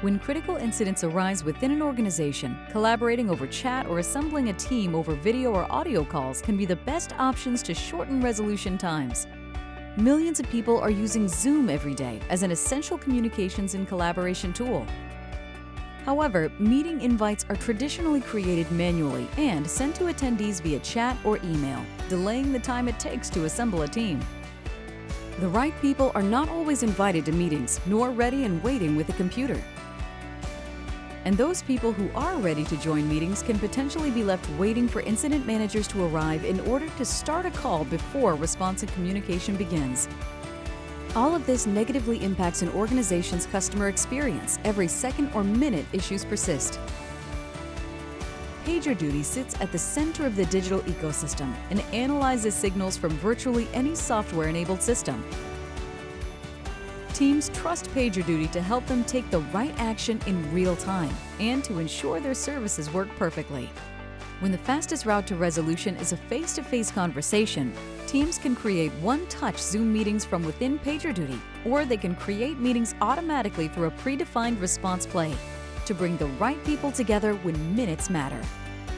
When critical incidents arise within an organization, collaborating over chat or assembling a team over video or audio calls can be the best options to shorten resolution times. Millions of people are using Zoom every day as an essential communications and collaboration tool. However, meeting invites are traditionally created manually and sent to attendees via chat or email, delaying the time it takes to assemble a team. The right people are not always invited to meetings, nor ready and waiting with a computer. And those people who are ready to join meetings can potentially be left waiting for incident managers to arrive in order to start a call before responsive communication begins. All of this negatively impacts an organization's customer experience every second or minute issues persist. PagerDuty sits at the center of the digital ecosystem and analyzes signals from virtually any software-enabled system. Teams trust PagerDuty to help them take the right action in real time and to ensure their services work perfectly. When the fastest route to resolution is a face-to-face conversation, teams can create one-touch Zoom meetings from within PagerDuty, or they can create meetings automatically through a predefined response play to bring the right people together when minutes matter.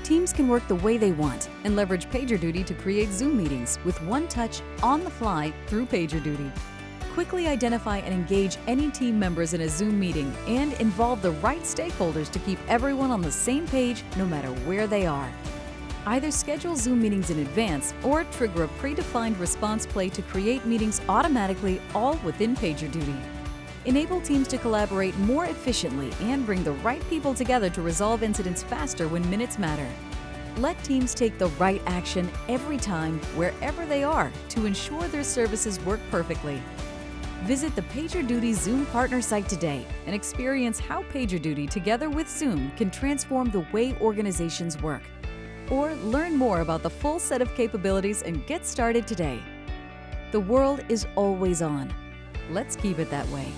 Teams can work the way they want and leverage PagerDuty to create Zoom meetings with one touch on the fly through PagerDuty. Quickly identify and engage any team members in a Zoom meeting and involve the right stakeholders to keep everyone on the same page no matter where they are. Either schedule Zoom meetings in advance or trigger a predefined response play to create meetings automatically, all within PagerDuty. Enable teams to collaborate more efficiently and bring the right people together to resolve incidents faster when minutes matter. Let teams take the right action every time, wherever they are, to ensure their services work perfectly. Visit the PagerDuty Zoom partner site today and experience how PagerDuty together with Zoom can transform the way organizations work. Or learn more about the full set of capabilities and get started today. The world is always on. Let's keep it that way.